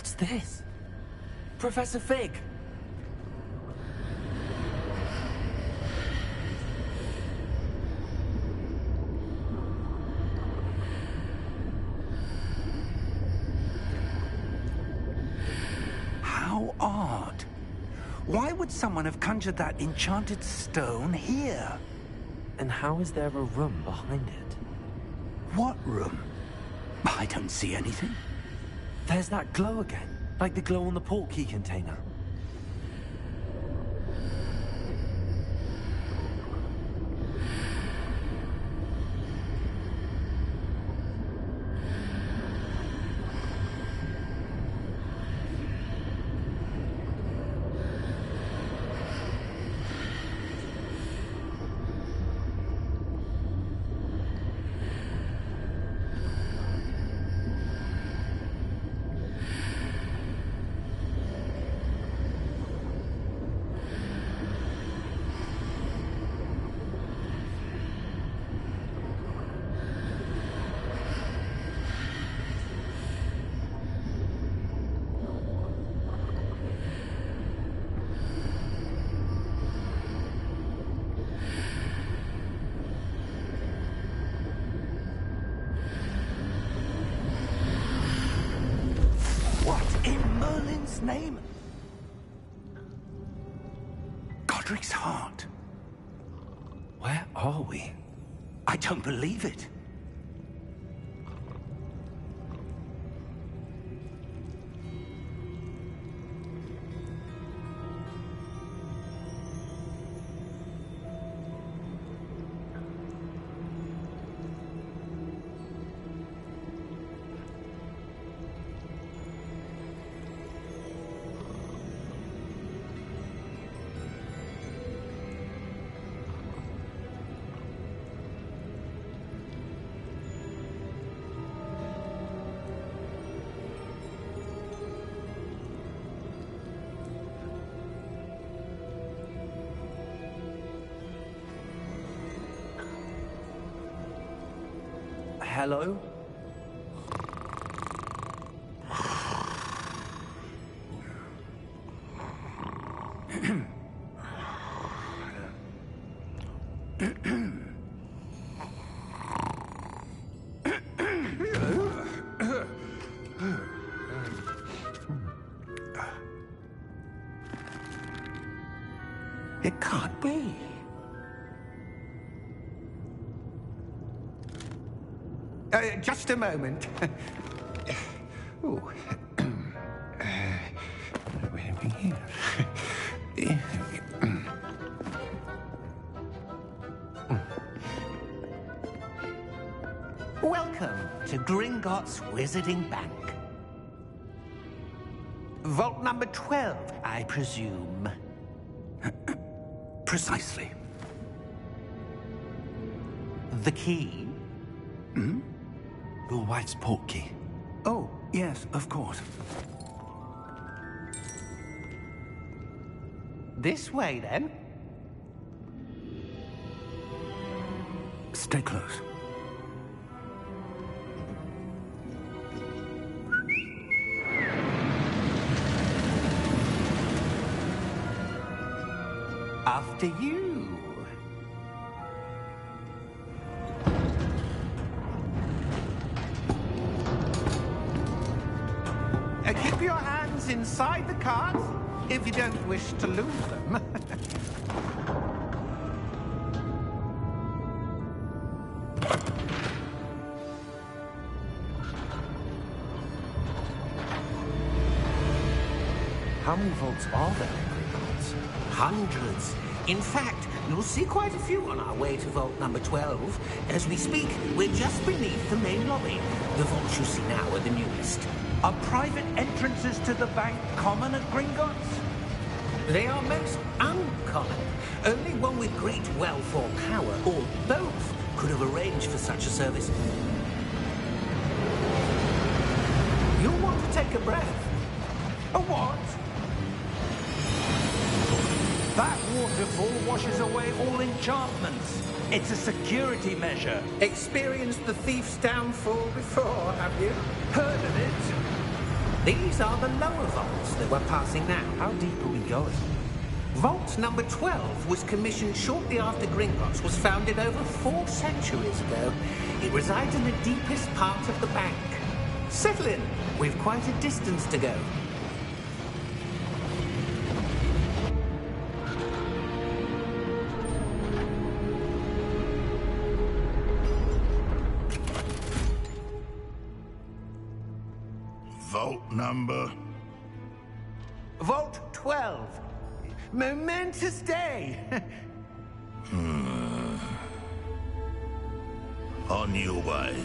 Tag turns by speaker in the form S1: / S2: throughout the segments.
S1: What's this? Professor Fig!
S2: How odd. Why would someone have conjured that enchanted stone here?
S1: And how is there a room behind it?
S2: What room? I don't see anything.
S1: There's that glow again, like the glow on the portkey container.
S2: Name? Godric's heart.
S1: Where are we?
S2: I don't believe it.
S1: Hello?
S2: It can't be. Just a moment. Ooh. Where are we here?
S3: Welcome to Gringotts Wizarding Bank. Vault number 12, I presume.
S2: Precisely.
S3: The key?
S2: Hmm?
S1: Your wife's portkey.
S2: Oh, yes, of course.
S3: This way, then.
S2: Stay close.
S3: After you. Keep your hands inside the cart if you don't wish to lose them.
S1: How many vaults are there in Gringotts?
S3: Hundreds. In fact, you'll see quite a few on our way to vault number 12. As we speak, we're just beneath the main lobby. The vaults you see now are the newest.
S2: Are private entrances to the bank common at Gringotts?
S3: They are most uncommon. Only one with great wealth or power, or both, could have arranged for such a service. You'll want to take a breath.
S2: A what? That waterfall washes away all enchantments. It's a security measure.
S3: Experienced the thief's downfall before, have you?
S2: Heard of it?
S3: These are the lower vaults that we're passing now.
S1: How deep are we going?
S3: Vault number 12 was commissioned shortly after Gringotts was founded over 4 centuries ago. It resides in the deepest part of the bank. Settle in. We've quite a distance to go.
S4: Vault number?
S3: Vault 12. Momentous day.
S4: On your way.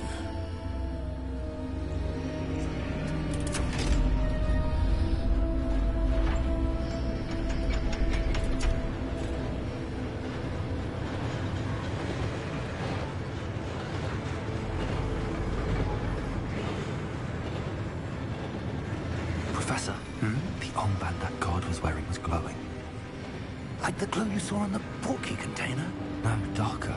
S1: Professor, the armband that guard was wearing was glowing. Like the glow you saw on the portkey container? No, darker.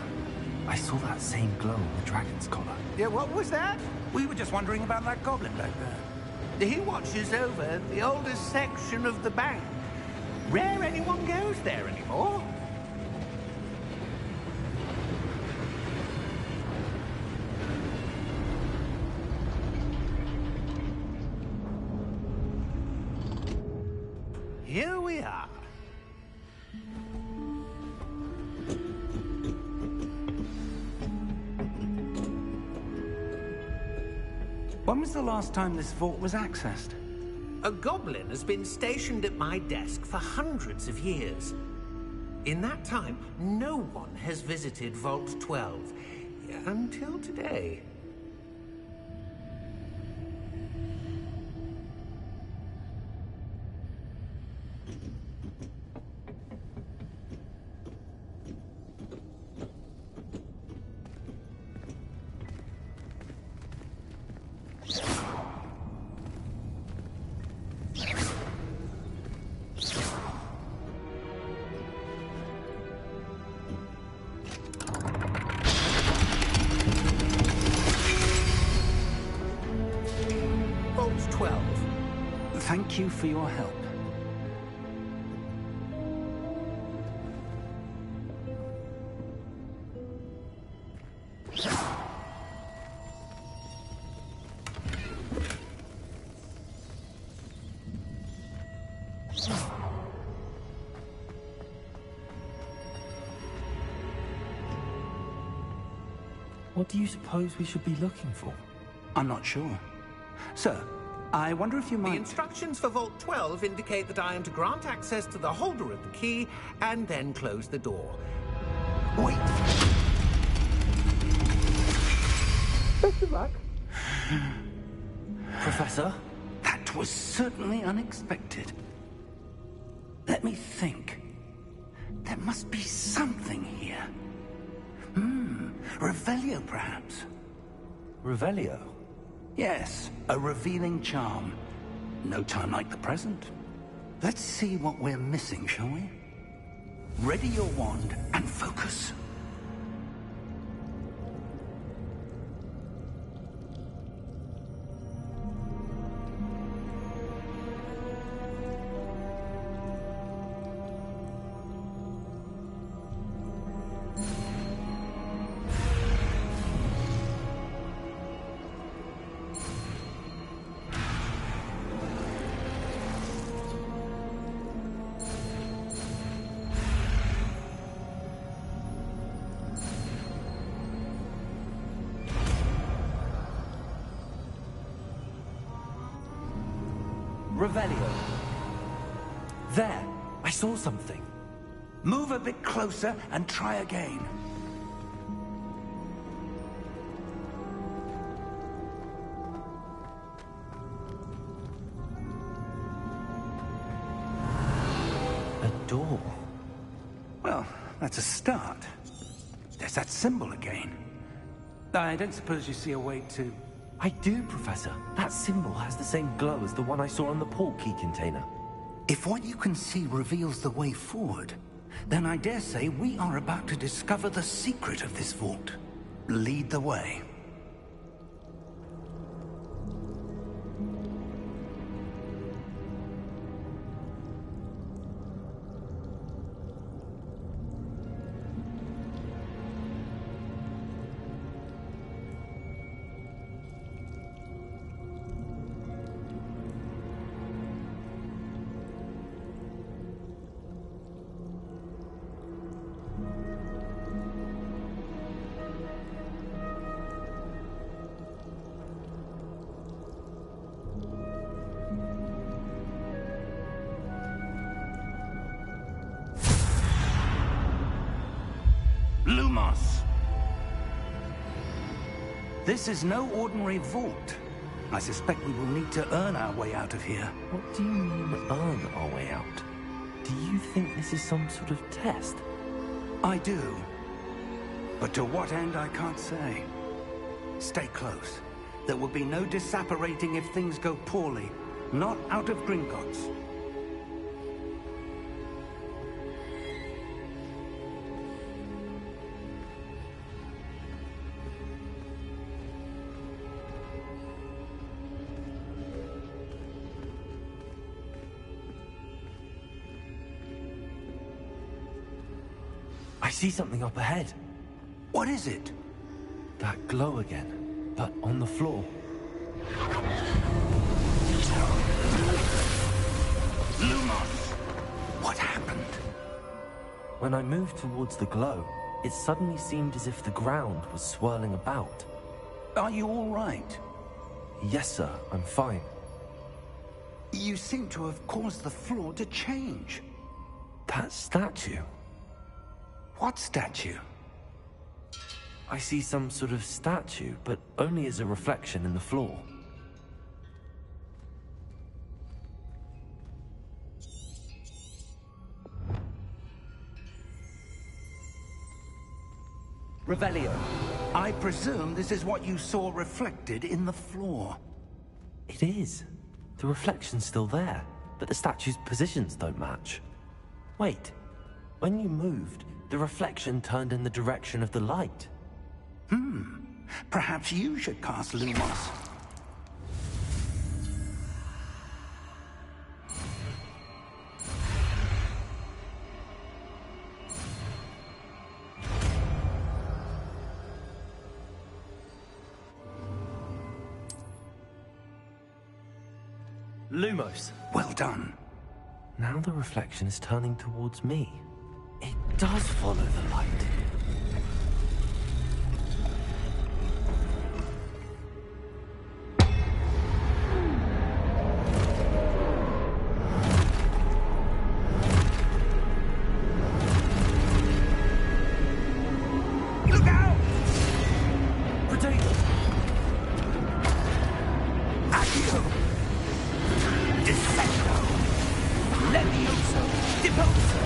S1: I saw that same glow on the dragon's collar.
S2: Yeah, what was that? We were just wondering about that goblin back there.
S3: He watches over the oldest section of the bank. Rare anyone goes there anymore. Here we are.
S2: When was the last time this vault was accessed?
S3: A goblin has been stationed at my desk for hundreds of years. In that time, no one has visited Vault 12 until today. Vault 12.
S2: Thank you for your help.
S1: What do you suppose we should be looking for?
S2: I'm not sure. Sir, I wonder if you
S3: The
S2: might...
S3: instructions for Vault 12 indicate that I am to grant access to the holder of the key and then close the door.
S2: Wait.
S3: Best of luck.
S1: Professor?
S2: That was certainly unexpected. Let me think. There must be something here. Revelio, perhaps?
S1: Revelio?
S2: Yes, a revealing charm. No time like the present. Let's see what we're missing, shall we? Ready your wand and focus.
S1: Revelio. There, I saw something.
S2: Move a bit closer and try again.
S1: A door.
S2: Well, that's a start. There's that symbol again. I don't suppose you see a way to...
S1: I do, Professor. That symbol has the same glow as the one I saw on the portkey container.
S2: If what you can see reveals the way forward, then I dare say we are about to discover the secret of this vault. Lead the way.
S4: Lumos.
S2: This is no ordinary vault. I suspect we will need to earn our way out of here.
S1: What do you mean, earn our way out? Do you think this is some sort of test?
S2: I do. But to what end, I can't say. Stay close. There will be no disapparating if things go poorly. Not out of Gringotts.
S1: I see something up ahead.
S2: What is it?
S1: That glow again, but on the floor.
S2: Lumos! What happened?
S1: When I moved towards the glow, it suddenly seemed as if the ground was swirling about.
S2: Are you all right?
S1: Yes, sir, I'm fine.
S2: You seem to have caused the floor to change.
S1: That statue.
S2: What statue?
S1: I see some sort of statue, but only as a reflection in the floor.
S2: Revelio, I presume this is what you saw reflected in the floor.
S1: It is. The reflection's still there, but the statue's positions don't match. Wait, when you moved, the reflection turned in the direction of the light.
S2: Perhaps you should cast Lumos.
S1: Lumos!
S2: Well done.
S1: Now the reflection is turning towards me. It does follow the light.
S2: Look out!
S1: Potato!
S2: Accio! Descendo! Levioso! Deposo!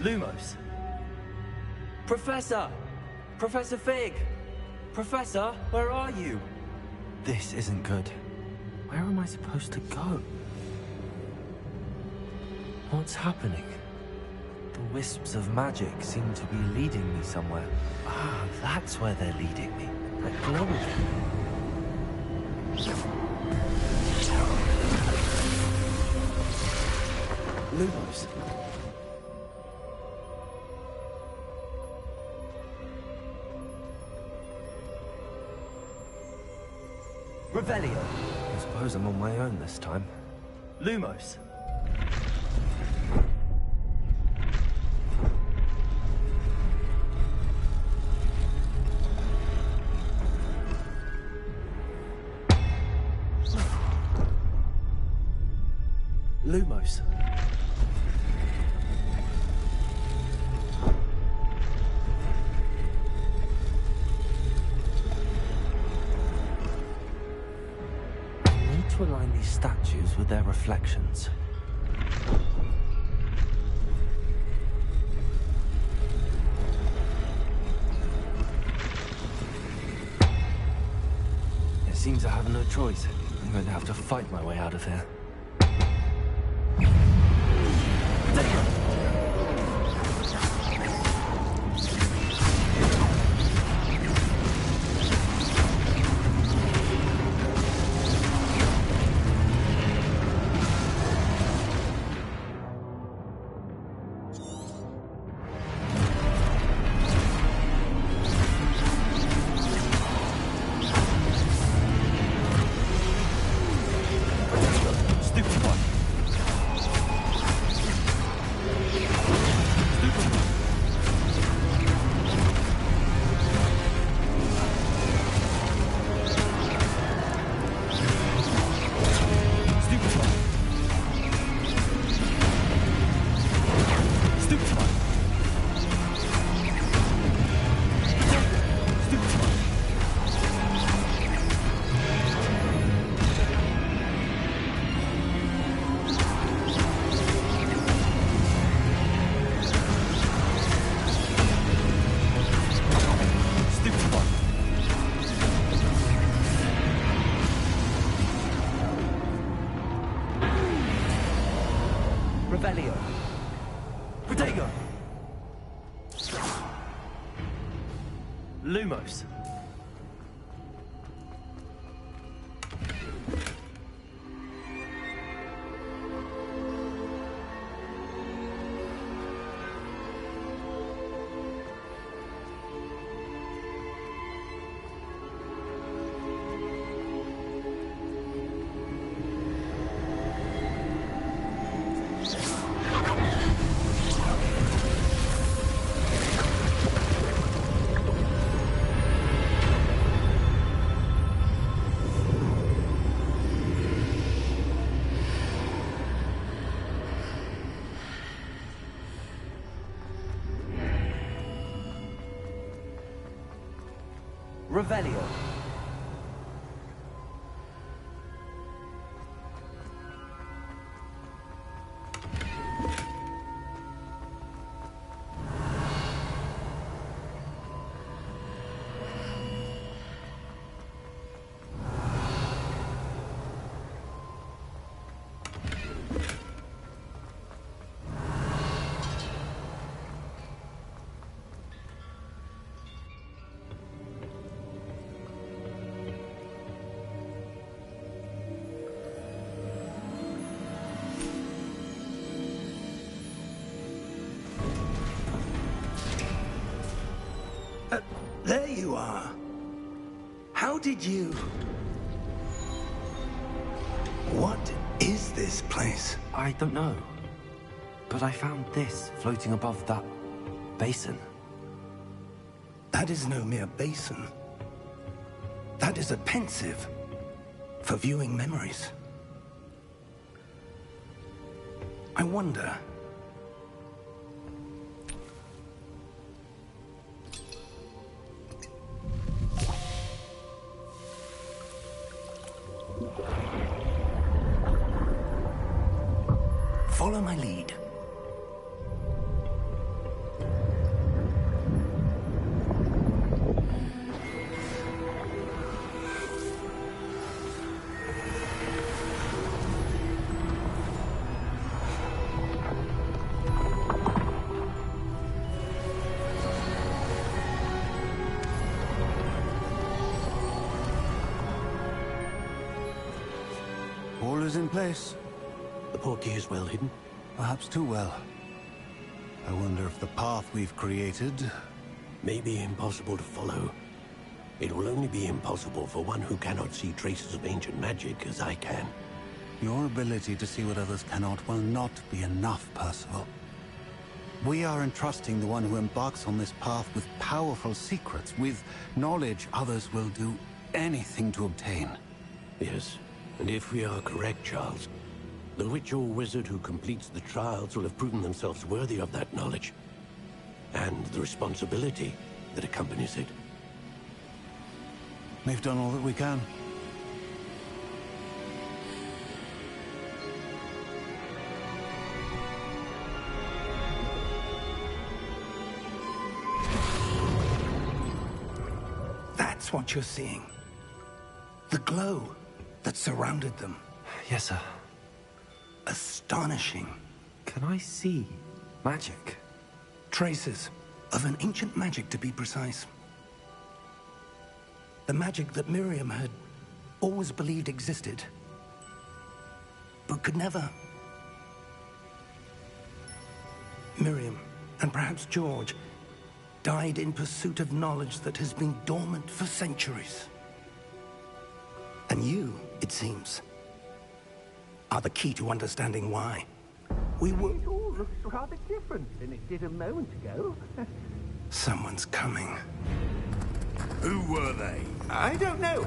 S1: Lumos. Professor! Professor Fig! Professor, where are you? This isn't good. Where am I supposed to go? What's happening? The wisps of magic seem to be leading me somewhere. Ah, that's where they're leading me. That glowing. Lumos. Revelio. I suppose I'm on my own this time. Lumos. Lumos. I need to align these statues with their reflections. It seems I have no choice. I'm going to have to fight my way out of here. Revelio. Protego. Lumos. Revelio.
S2: There you are. How did you... What is this place?
S1: I don't know. But I found this floating above that basin.
S2: That is no mere basin. That is a pensive for viewing memories. I wonder... Follow my lead.
S5: place.
S6: The portkey is well hidden?
S5: Perhaps too well. I wonder if the path we've created...
S6: May be impossible to follow. It will only be impossible for one who cannot see traces of ancient magic as I can.
S5: Your ability to see what others cannot will not be enough, Percival. We are entrusting the one who embarks on this path with powerful secrets, with knowledge others will do anything to obtain.
S6: Yes, and if we are correct, Charles, the witch or wizard who completes the trials will have proven themselves worthy of that knowledge, and the responsibility that accompanies it.
S5: We've done all that we can.
S2: That's what you're seeing. The glow that surrounded them.
S1: Yes, sir.
S2: Astonishing.
S1: Can I see magic?
S2: Traces of an ancient magic, to be precise. The magic that Miriam had always believed existed, but could never. Miriam, and perhaps George, died in pursuit of knowledge that has been dormant for centuries. And you, it seems, are the key to understanding why.
S3: It all looks rather different than it did a moment ago.
S2: Someone's coming.
S4: Who were they?
S3: I don't know.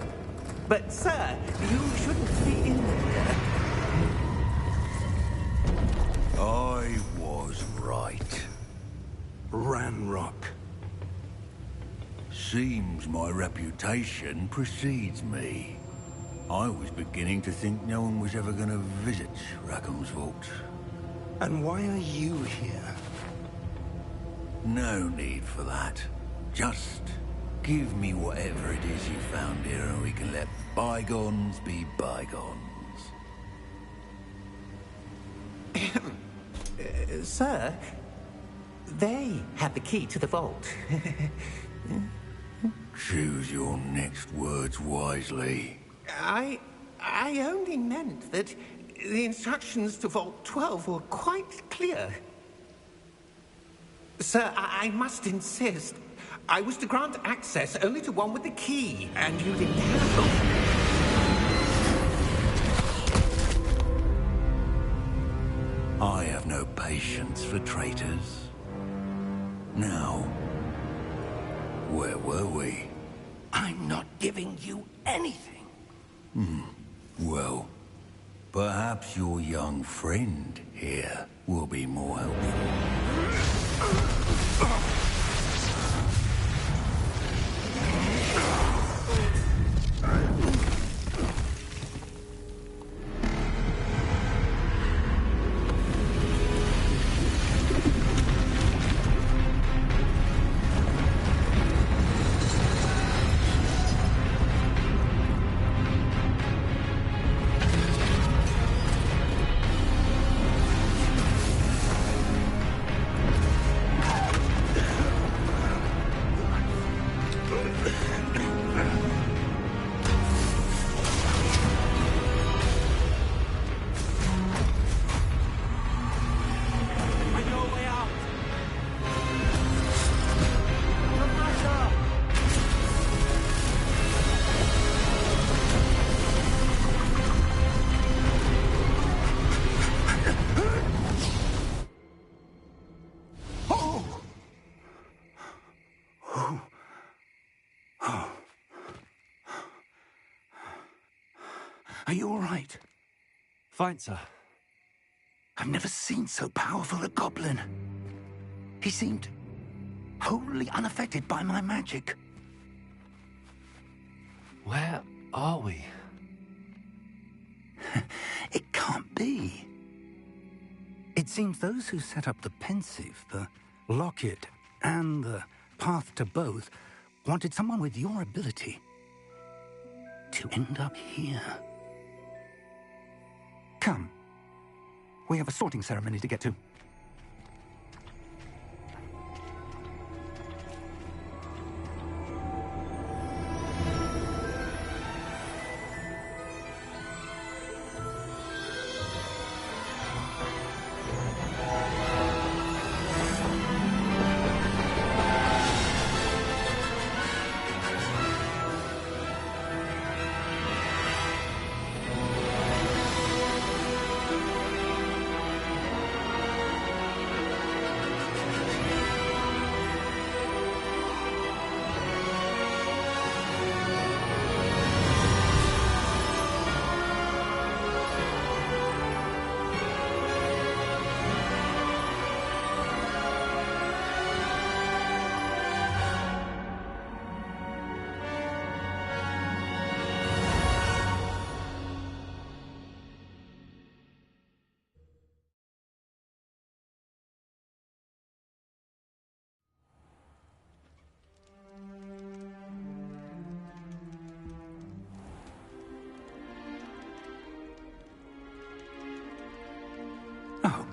S3: But, sir, you shouldn't be in there.
S4: I was right.
S2: Ranrock.
S4: Seems my reputation precedes me. I was beginning to think no one was ever going to visit Rackham's vault.
S2: And why are you here?
S4: No need for that. Just give me whatever it is you found here and we can let bygones be bygones.
S3: Sir, they had the key to the vault.
S4: Choose your next words wisely.
S3: I only meant that the instructions to Vault 12 were quite clear. Sir, I must insist. I was to grant access only to one with the key, and you didn't have them.
S4: I have no patience for traitors. Now, where were we?
S2: I'm not giving you anything.
S4: Well, perhaps your young friend here will be more helpful.
S2: Are you all right?
S1: Fine, sir.
S2: I've never seen so powerful a goblin. He seemed wholly unaffected by my magic.
S1: Where are we?
S2: It can't be. It seems those who set up the pensive, the locket, and the path to both wanted someone with your ability to end up here. Come. We have a sorting ceremony to get to.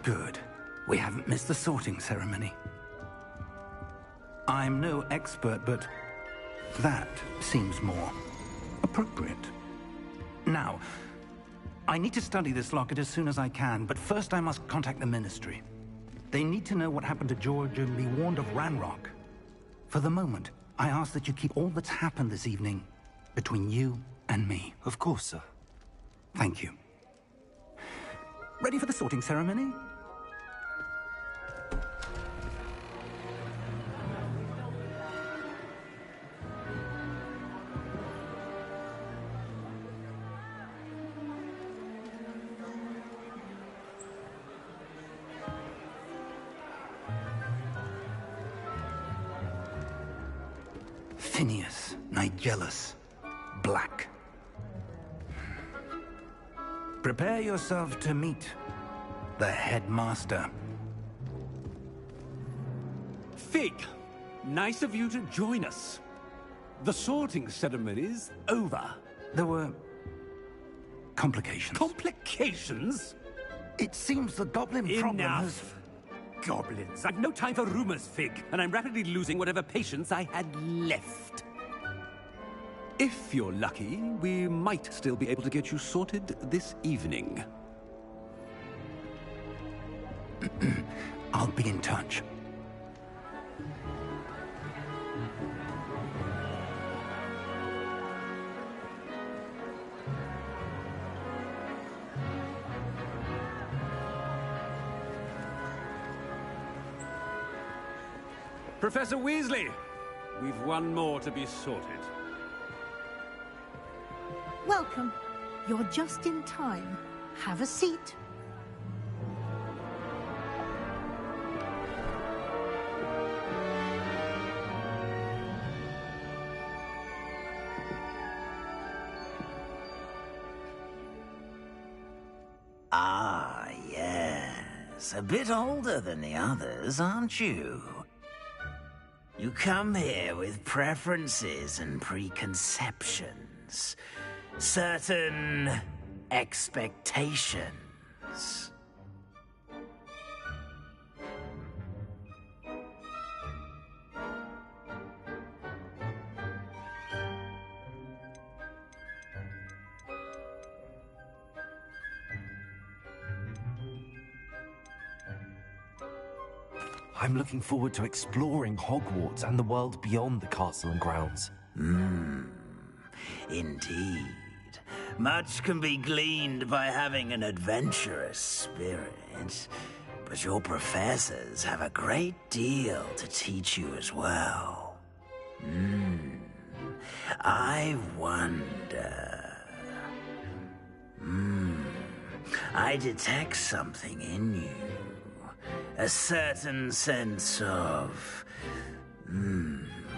S2: Good. We haven't missed the sorting ceremony. I'm no expert, but that seems more appropriate. Now, I need to study this locket as soon as I can, but first I must contact the Ministry. They need to know what happened to George and be warned of Ranrock. For the moment, I ask that you keep all that's happened this evening between you and me.
S1: Of course, sir.
S2: Thank you. Ready for the sorting ceremony? Phineas, Nigellus, Black. Prepare yourself to meet the headmaster.
S7: Fig, nice of you to join us. The sorting ceremony's over.
S2: There were complications.
S7: Complications?
S2: It seems the goblin problem has...
S7: Enough. Goblins. I've no time for rumors, Fig, and I'm rapidly losing whatever patience I had left. If you're lucky, we might still be able to get you sorted this evening.
S2: I'll be in touch.
S7: Professor Weasley, we've one more to be sorted.
S8: Welcome. You're just in time. Have a seat.
S9: Ah, yes. A bit older than the others, aren't you? You come here with preferences and preconceptions. Certain expectations.
S1: I'm looking forward to exploring Hogwarts and the world beyond the castle and grounds.
S9: Indeed. Much can be gleaned by having an adventurous spirit, but your professors have a great deal to teach you as well. I wonder... I detect something in you. A certain sense of...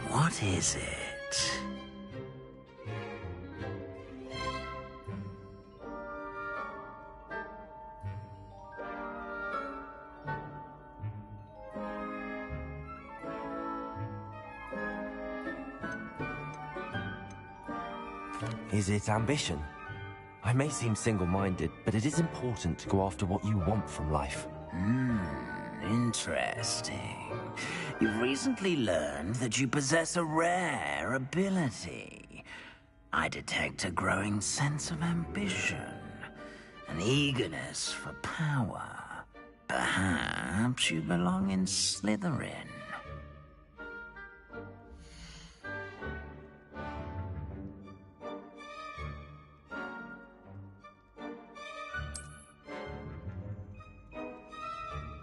S9: what is it?
S1: Is it ambition? I may seem single-minded, but it is important to go after what you want from life.
S9: Interesting. You've recently learned that you possess a rare ability. I detect a growing sense of ambition, an eagerness for power. Perhaps you belong in Slytherin.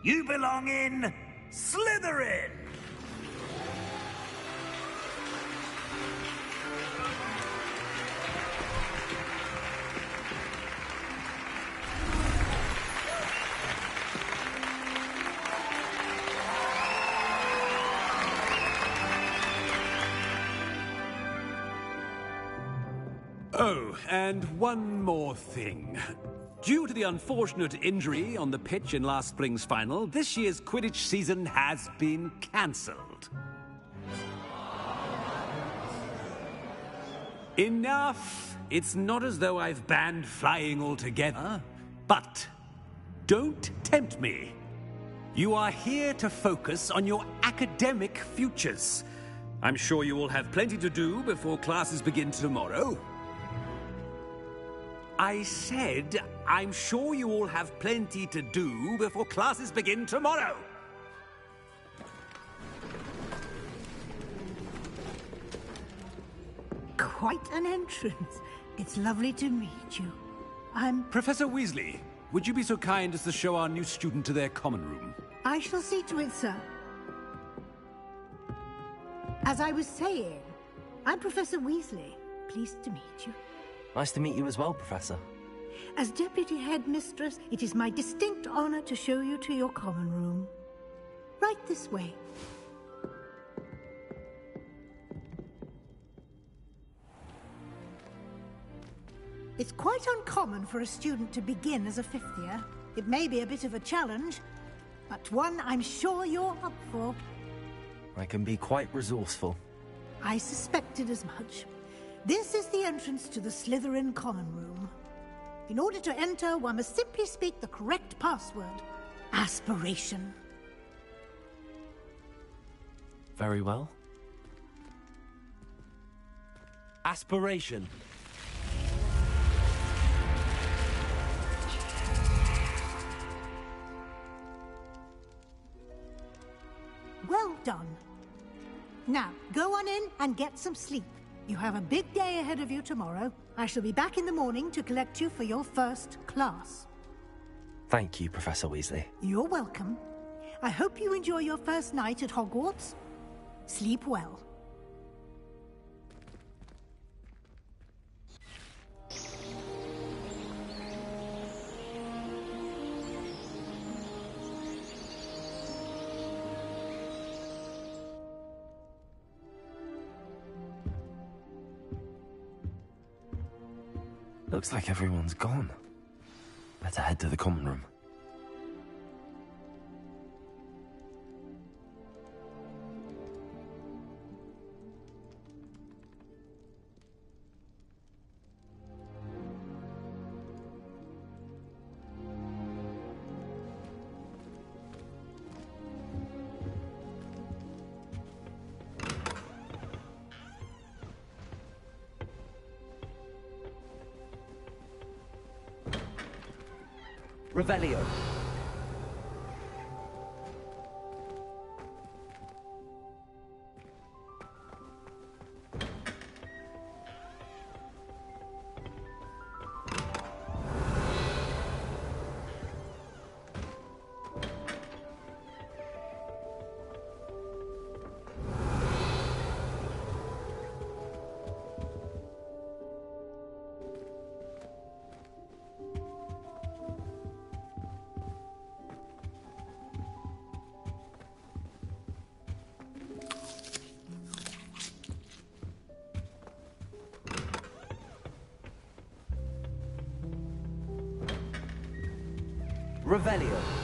S9: You belong in Slytherin!
S7: Oh, and one more thing. Due to the unfortunate injury on the pitch in last spring's final, this year's Quidditch season has been cancelled. Enough! It's not as though I've banned flying altogether, but Don't tempt me. You are here to focus on your academic futures. I'm sure you will have plenty to do before classes begin tomorrow. I said, I'm sure you all have plenty to do before classes begin tomorrow.
S8: Quite an entrance. It's lovely to meet you. I'm...
S7: Professor Weasley, would you be so kind as to show our new student to their common room?
S8: I shall see to it, sir. As I was saying, I'm Professor Weasley. Pleased to meet you.
S1: Nice to meet you as well, Professor.
S8: As Deputy Headmistress, it is my distinct honor to show you to your common room. Right this way. It's quite uncommon for a student to begin as a fifth year. It may be a bit of a challenge, but one I'm sure you're up for.
S1: I can be quite resourceful.
S8: I suspected as much. This is the entrance to the Slytherin common room. In order to enter, one must simply speak the correct password. Aspiration.
S1: Very well. Aspiration.
S8: Well done. Now, go on in and get some sleep. You have a big day ahead of you tomorrow. I shall be back in the morning to collect you for your first class.
S1: Thank you, Professor Weasley.
S8: You're welcome. I hope you enjoy your first night at Hogwarts. Sleep well.
S1: Looks like everyone's gone. Better head to the common room. Revelio. Revelio.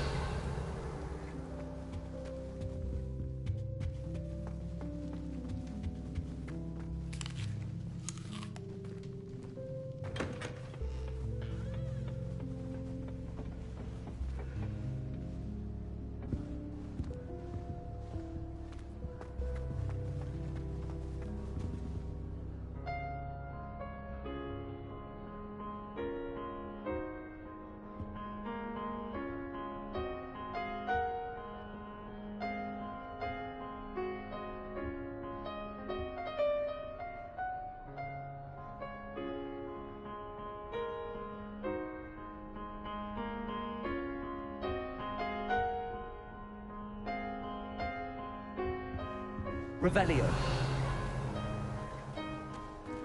S1: Revelio.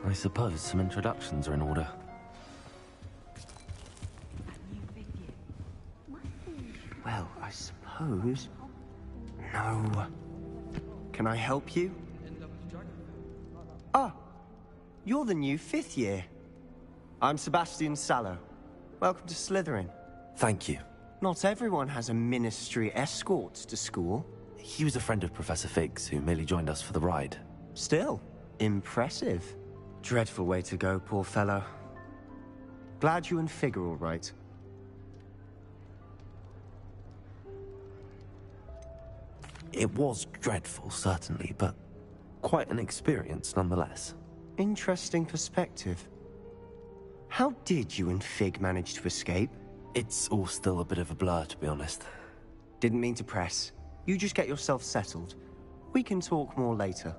S1: I suppose some introductions are in order.
S10: Well, I suppose... No. Can I help you? Ah, you're the new fifth year. I'm Sebastian Sallow. Welcome to Slytherin.
S1: Thank you.
S10: Not everyone has a ministry escort to school.
S1: He was a friend of Professor Fig's who merely joined us for the ride.
S10: Still, impressive. Dreadful way to go, poor fellow. Glad you and Fig are all right.
S1: It was dreadful, certainly, but quite an experience nonetheless.
S10: Interesting perspective. How did you and Fig manage to escape?
S1: It's all still a bit of a blur, to be honest.
S10: Didn't mean to press. You just get yourself settled. We can talk more later.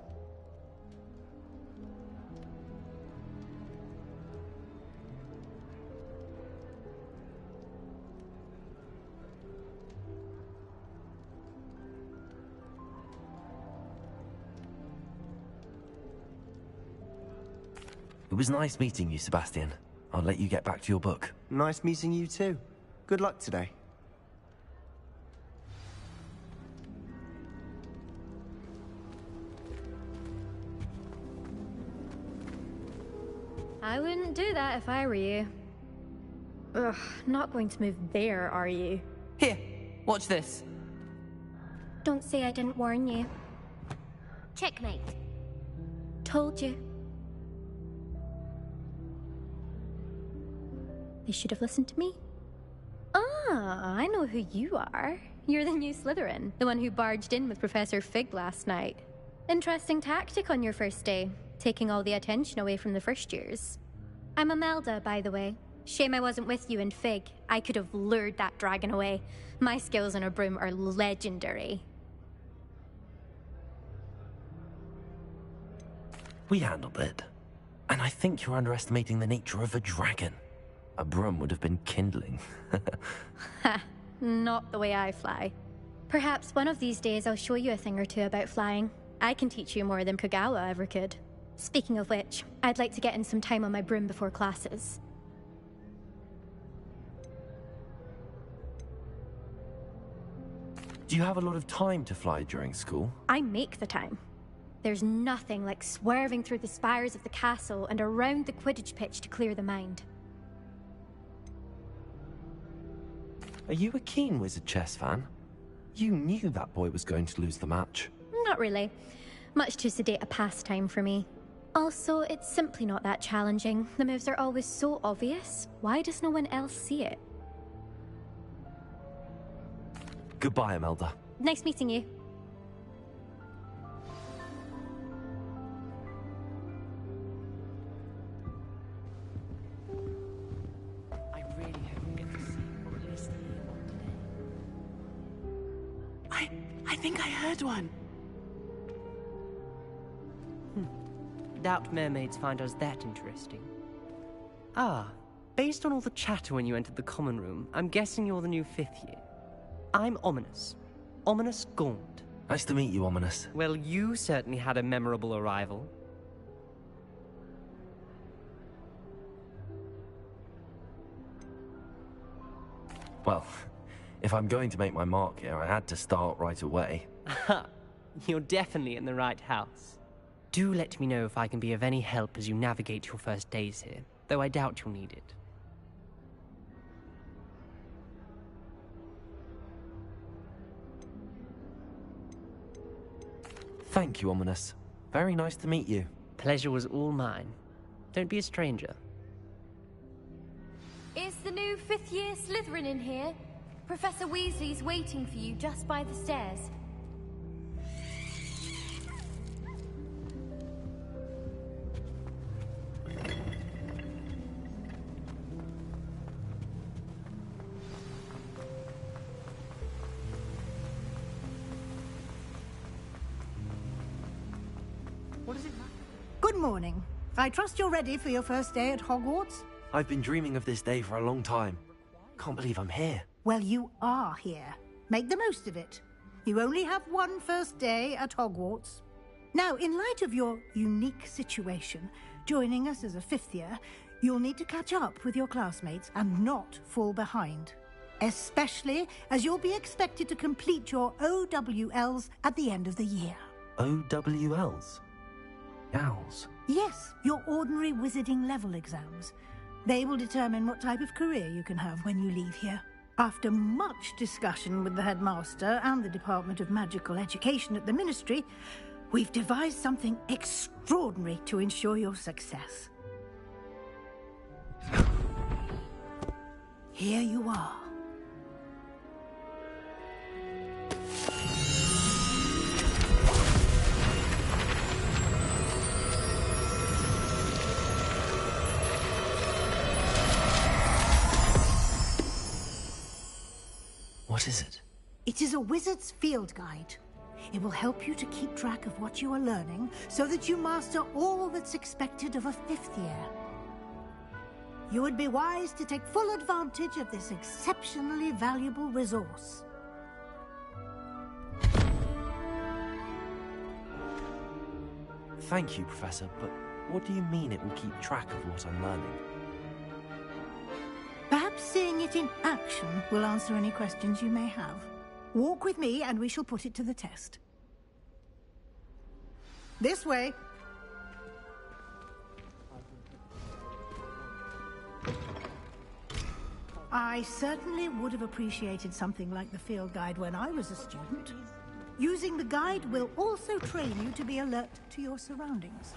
S1: It was nice meeting you, Sebastian. I'll let you get back to your book.
S10: Nice meeting you too. Good luck today.
S11: I wouldn't do that if I were you. Ugh, not going to move there, are you?
S12: Here, watch this.
S11: Don't say I didn't warn you.
S13: Checkmate.
S11: Told you. They should have listened to me. Ah, I know who you are. You're the new Slytherin, the one who barged in with Professor Fig last night. Interesting tactic on your first day, taking all the attention away from the first years. I'm Imelda, by the way. Shame I wasn't with you in Fig. I could have lured that dragon away. My skills on a broom are legendary.
S1: We handled it. And I think you're underestimating the nature of a dragon. A broom would have been kindling.
S11: Ha, not the way I fly. Perhaps one of these days I'll show you a thing or two about flying. I can teach you more than Kogawa ever could. Speaking of which, I'd like to get in some time on my broom before classes.
S1: Do you have a lot of time to fly during school?
S11: I make the time. There's nothing like swerving through the spires of the castle and around the Quidditch pitch to clear the mind.
S1: Are you a keen Wizard chess fan? You knew that boy was going to lose the match.
S11: Not really. Much too sedate a pastime for me. Also, it's simply not that challenging. The moves are always so obvious. Why does no one else see it?
S1: Goodbye, Imelda.
S11: Nice meeting you.
S12: I really hope we get to see or at least hear one today. I think I heard one.
S10: Doubt mermaids find us that interesting. Ah, based on all the chatter when you entered the common room, I'm guessing you're the new 5th year. I'm Ominous. Ominous Gaunt.
S1: Nice to meet you, Ominous.
S10: Well, you certainly had a memorable arrival.
S1: Well, if I'm going to make my mark here, I had to start right away.
S10: Aha, you're definitely in the right house. Do let me know if I can be of any help as you navigate your first days here, though I doubt you'll need it.
S1: Thank you, Ominous. Very nice to meet you.
S10: Pleasure was all mine. Don't be a stranger.
S13: Is the new 5th year Slytherin in here? Professor Weasley's waiting for you just by the stairs.
S8: What is it? Good morning. I trust you're ready for your first day at Hogwarts?
S1: I've been dreaming of this day for a long time. Can't believe I'm here.
S8: Well, you are here. Make the most of it. You only have one first day at Hogwarts. Now, in light of your unique situation, joining us as a 5th year, you'll need to catch up with your classmates and not fall behind. Especially as you'll be expected to complete your OWLs at the end of the year.
S1: OWLs? Owls?
S8: Yes, your ordinary wizarding level exams. They will determine what type of career you can have when you leave here. After much discussion with the headmaster and the Department of Magical Education at the Ministry, we've devised something extraordinary to ensure your success. Here you are.
S1: What is it?
S8: It is a wizard's field guide. It will help you to keep track of what you are learning so that you master all that's expected of a 5th year. You would be wise to take full advantage of this exceptionally valuable resource.
S1: Thank you, Professor, but what do you mean it will keep track of what I'm learning?
S8: Perhaps seeing it in action will answer any questions you may have. Walk with me and we shall put it to the test. This way. I certainly would have appreciated something like the field guide when I was a student. Using the guide will also train you to be alert to your surroundings.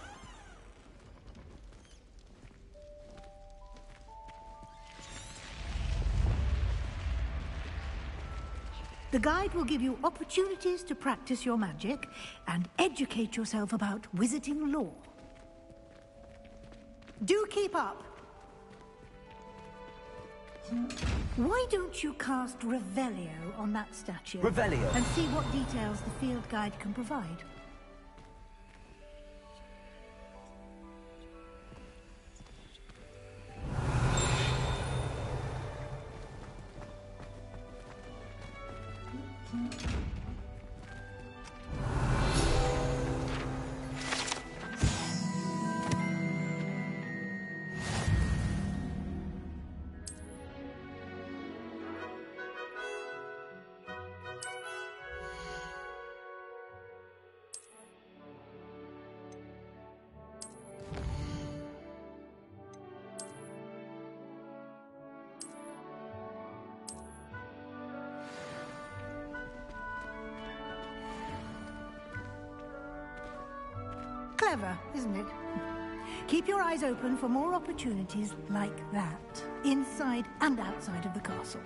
S8: The guide will give you opportunities to practice your magic and educate yourself about wizarding lore. Do keep up! Why don't you cast Revelio on that statue?
S1: Revelio?
S8: And see what details the field guide can provide. Clever, isn't it? Keep your eyes open for more opportunities like that, inside and outside of the castle.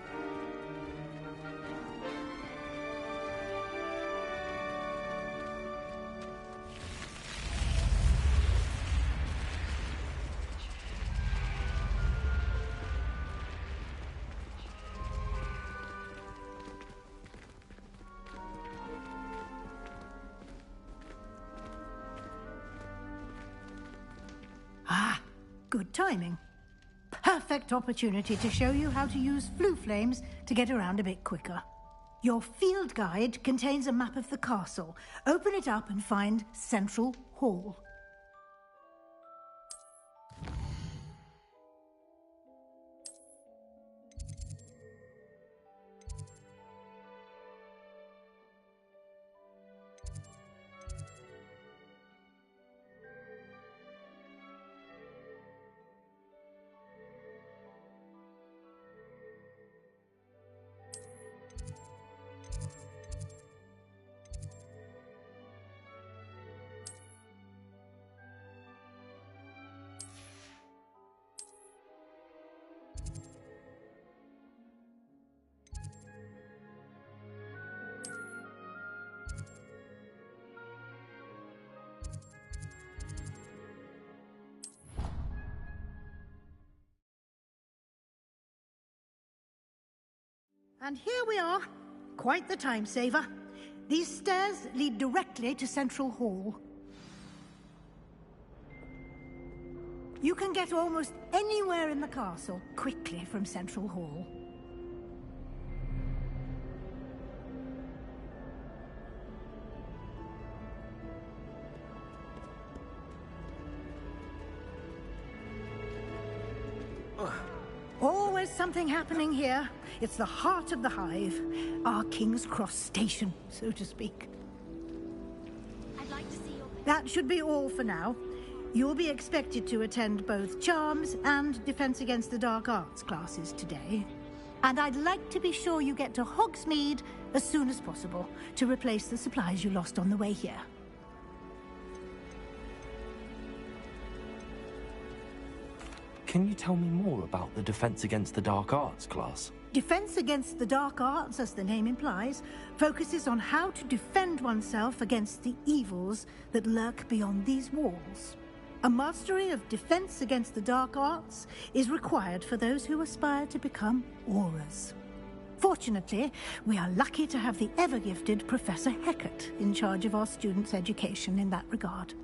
S8: Good timing. Perfect opportunity to show you how to use flue flames to get around a bit quicker. Your field guide contains a map of the castle. Open it up and find Central Hall. And here we are. Quite the time saver. These stairs lead directly to Central Hall. You can get almost anywhere in the castle quickly from Central Hall. Always something happening here. It's the heart of the hive. Our King's Cross station, so to speak.
S13: I'd like to see your...
S8: That should be all for now. You'll be expected to attend both Charms and Defense Against the Dark Arts classes today. And I'd like to be sure you get to Hogsmeade as soon as possible to replace the supplies you lost on the way here.
S1: Can you tell me more about the Defense Against the Dark Arts class?
S8: Defense Against the Dark Arts, as the name implies, focuses on how to defend oneself against the evils that lurk beyond these walls. A mastery of Defense Against the Dark Arts is required for those who aspire to become Aurors. Fortunately, we are lucky to have the ever-gifted Professor Hecat in charge of our students' education in that regard.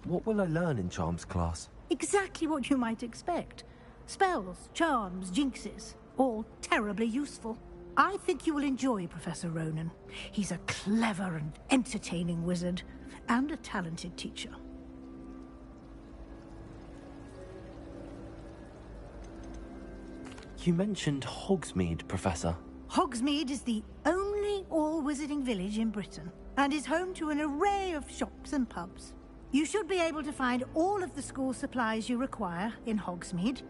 S1: What will I learn in Charms class?
S8: Exactly what you might expect. Spells, charms, jinxes, all terribly useful. I think you will enjoy Professor Ronan. He's a clever and entertaining wizard, and a talented teacher.
S1: You mentioned Hogsmeade, Professor.
S8: Hogsmeade is the only all-wizarding village in Britain, and is home to an array of shops and pubs. You should be able to find all of the school supplies you require in Hogsmeade.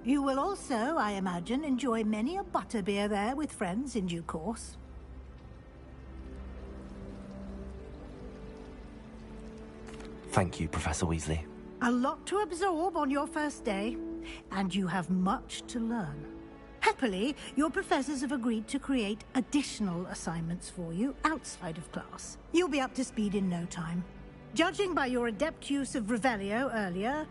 S8: You will also, I imagine, enjoy many a butterbeer there with friends in due course.
S1: Thank you, Professor Weasley.
S8: A lot to absorb on your first day, and you have much to learn. Happily, your professors have agreed to create additional assignments for you outside of class. You'll be up to speed in no time. Judging by your adept use of Revelio earlier,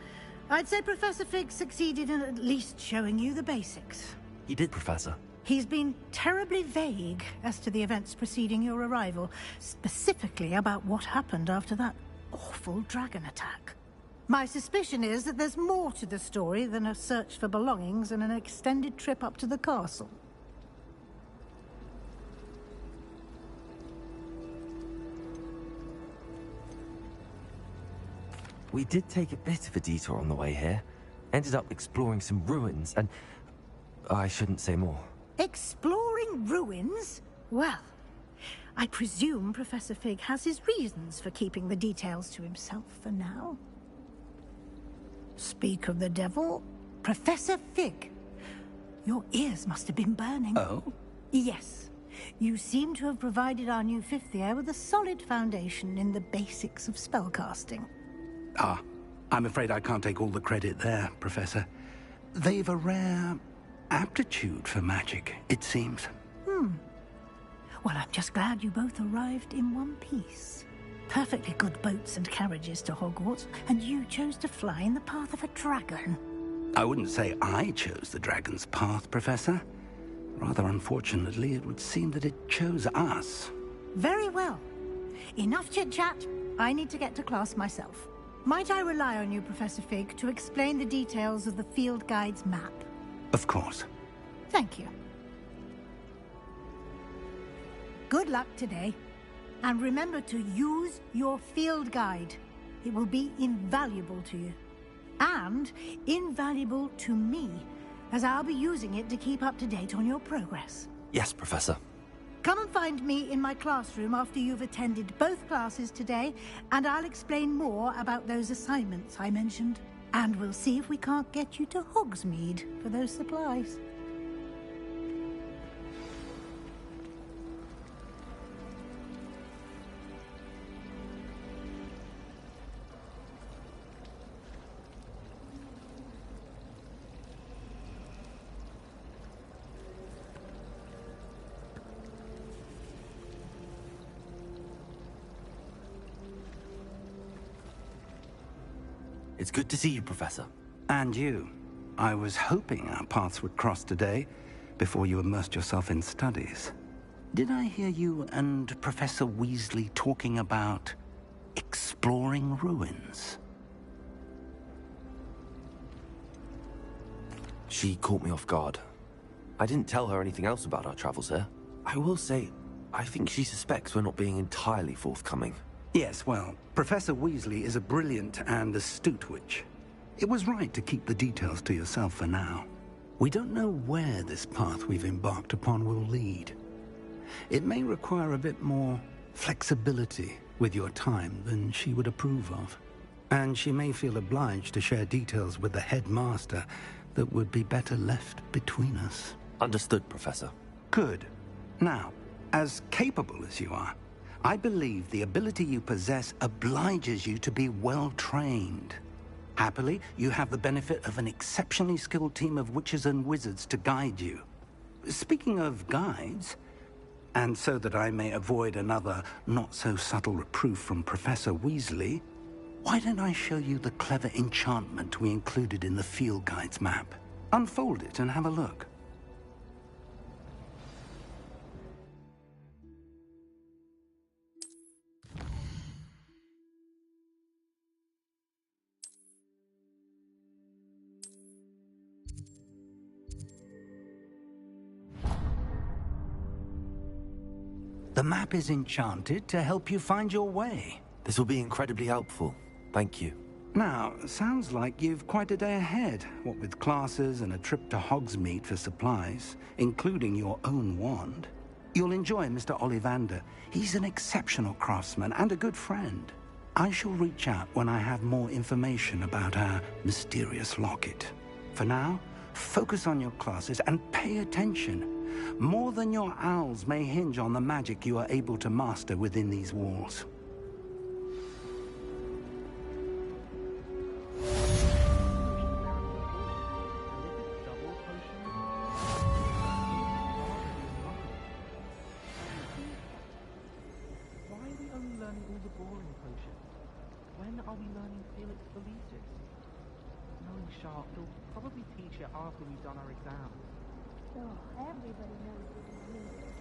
S8: I'd say Professor Fig succeeded in at least showing you the basics.
S1: He did, Professor.
S8: He's been terribly vague as to the events preceding your arrival, specifically about what happened after that awful dragon attack. My suspicion is that there's more to the story than a search for belongings and an extended trip up to the castle.
S1: We did take a bit of a detour on the way here. Ended up exploring some ruins, and I shouldn't say more.
S8: Exploring ruins? Well, I presume Professor Fig has his reasons for keeping the details to himself for now. Speak of the devil, Professor Fig. Your ears must have been burning.
S2: Oh?
S8: Yes. You seem to have provided our new fifth year with a solid foundation in the basics of spellcasting.
S2: Ah, I'm afraid I can't take all the credit there, Professor. They've a rare aptitude for magic, it seems.
S8: Well, I'm just glad you both arrived in one piece. Perfectly good boats and carriages to Hogwarts, and you chose to fly in the path of a dragon.
S2: I wouldn't say I chose the dragon's path, Professor. Rather unfortunately, it would seem that it chose us.
S8: Very well. Enough chit-chat. I need to get to class myself. Might I rely on you, Professor Fig, to explain the details of the field guide's map?
S2: Of course.
S8: Thank you. Good luck today. And remember to use your field guide. It will be invaluable to you. And invaluable to me, as I'll be using it to keep up to date on your progress.
S1: Yes, Professor.
S8: Come and find me in my classroom after you've attended both classes today, and I'll explain more about those assignments I mentioned. And we'll see if we can't get you to Hogsmeade for those supplies.
S1: It's good to see you, Professor.
S2: And you. I was hoping our paths would cross today, before you immersed yourself in studies. Did I hear you and Professor Weasley talking about exploring ruins?
S1: She caught me off guard. I didn't tell her anything else about our travels here. I will say, I think she suspects we're not being entirely forthcoming.
S2: Yes, well, Professor Weasley is a brilliant and astute witch. It was right to keep the details to yourself for now. We don't know where this path we've embarked upon will lead. It may require a bit more flexibility with your time than she would approve of. And she may feel obliged to share details with the headmaster that would be better left between us.
S1: Understood, Professor.
S2: Good. Now, as capable as you are, I believe the ability you possess obliges you to be well-trained. Happily, you have the benefit of an exceptionally skilled team of witches and wizards to guide you. Speaking of guides, and so that I may avoid another not-so-subtle reproof from Professor Weasley, Why don't I show you the clever enchantment we included in the field guide's map? Unfold it and have a look. The map is enchanted to help you find your way.
S1: This will be incredibly helpful. Thank you.
S2: Now, sounds like you've quite a day ahead, what with classes and a trip to Hogsmeade for supplies, including your own wand. You'll enjoy Mr. Ollivander. He's an exceptional craftsman and a good friend. I shall reach out when I have more information about our mysterious locket. For now, focus on your classes and pay attention. More than your owls may hinge on the magic you are able to master within these walls.
S12: After we've done our exam.
S14: Oh, everybody knows what you mean.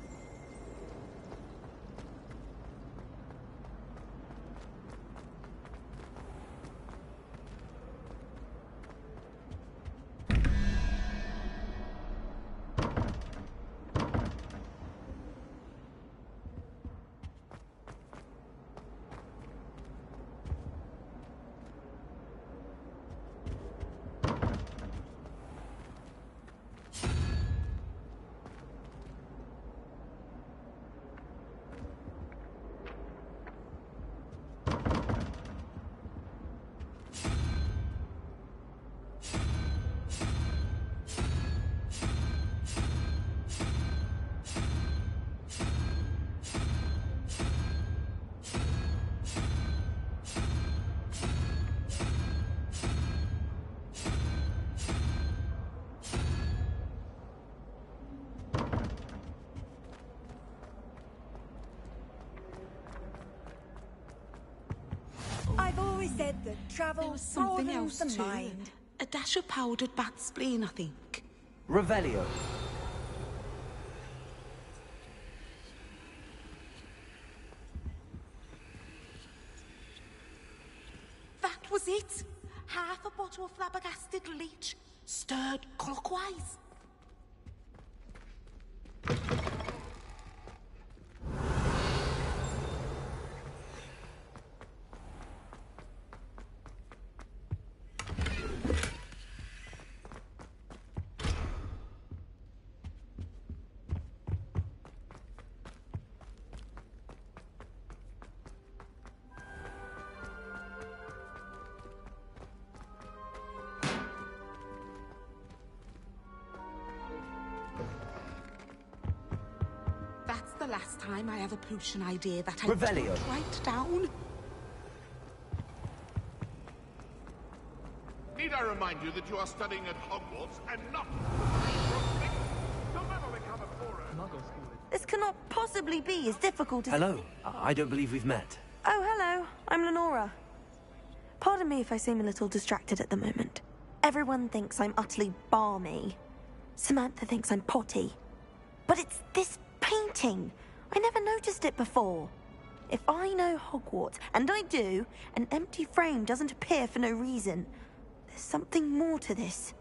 S15: I've always said that travel
S16: There was something
S15: broadens
S16: else
S15: the
S16: too.
S15: mind.
S16: A dash of powdered bat spleen, I think.
S1: Revelio.
S16: That was it. Half a bottle of flabbergasted leech, stirred clockwise. That's the last time I have a potion idea that I
S1: Revelio.
S16: don't write down.
S17: Need I remind you that you are studying at Hogwarts and not... Don't ever become a poorer.
S15: This cannot possibly be as difficult as...
S1: Hello. I don't believe we've met.
S15: Oh, hello. I'm Lenora. Pardon me if I seem a little distracted at the moment. Everyone thinks I'm utterly balmy. Samantha thinks I'm potty. But it's this painting. I never noticed it before. If I know Hogwarts, and I do, an empty frame doesn't appear for no reason. There's something more to this.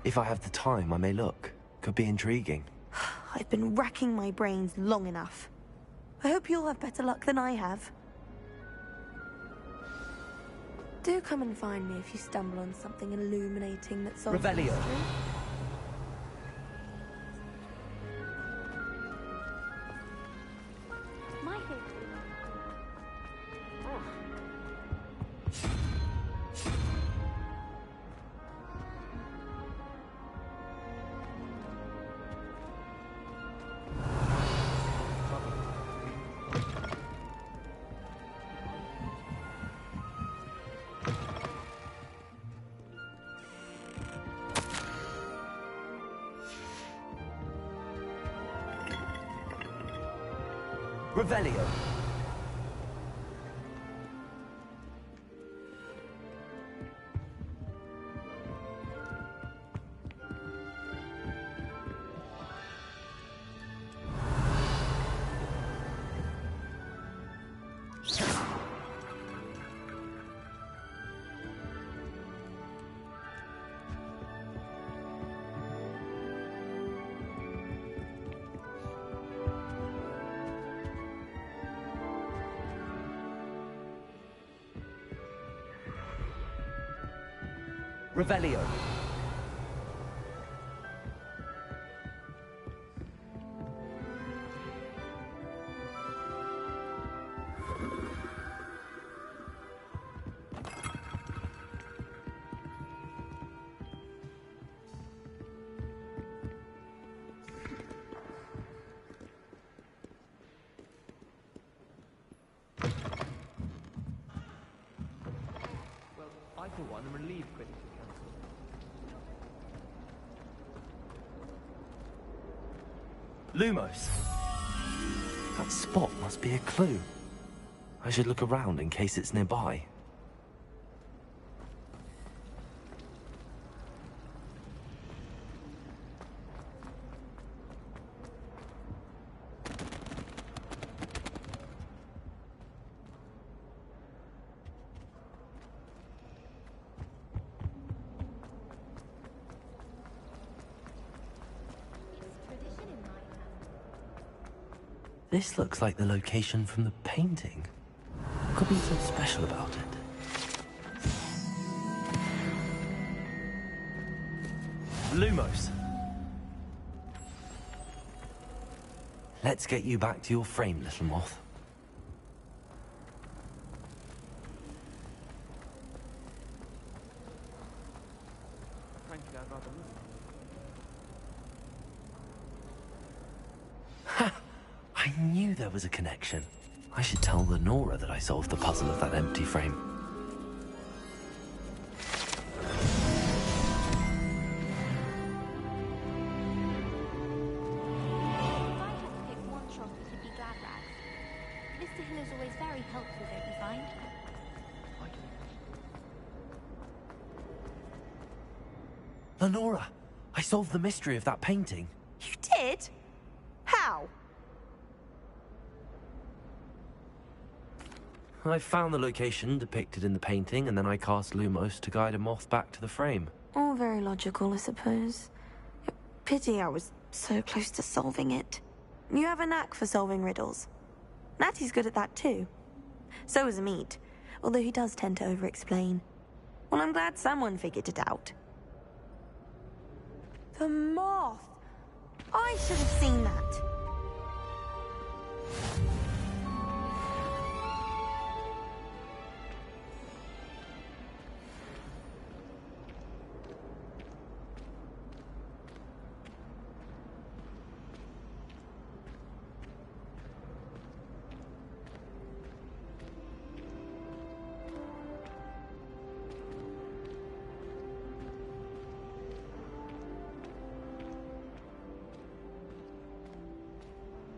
S1: If I have the time, I may look. Could be intriguing.
S15: I've been racking my brains long enough. I hope you'll have better luck than I have. Do come and find me if you stumble on something illuminating that solves the
S1: Revelio.
S15: mystery.
S14: My favorite.
S1: Revelio. Revelio.
S12: Well, I for one am relieved critics are cancelled.
S1: Lumos. That spot must be a clue. I should look around in case it's nearby. This looks like the location from the painting. Could be something special about it. Lumos. Let's get you back to your frame, little moth.
S12: Frankly, I'd rather lose.
S1: I knew there was a connection. I should tell Lenora that I solved the puzzle of that empty frame.
S14: Mr. Hill is always very helpful, don't you find?
S1: Lenora, I solved the mystery of that painting.
S15: You did? How?
S1: I found the location depicted in the painting, and then I cast Lumos to guide a moth back to the frame.
S15: All very logical, I suppose. Pity I was so close to solving it. You have a knack for solving riddles. Natty's good at that too. So is Amit, although he does tend to over-explain. Well, I'm glad someone figured it out. The moth! I should have seen that.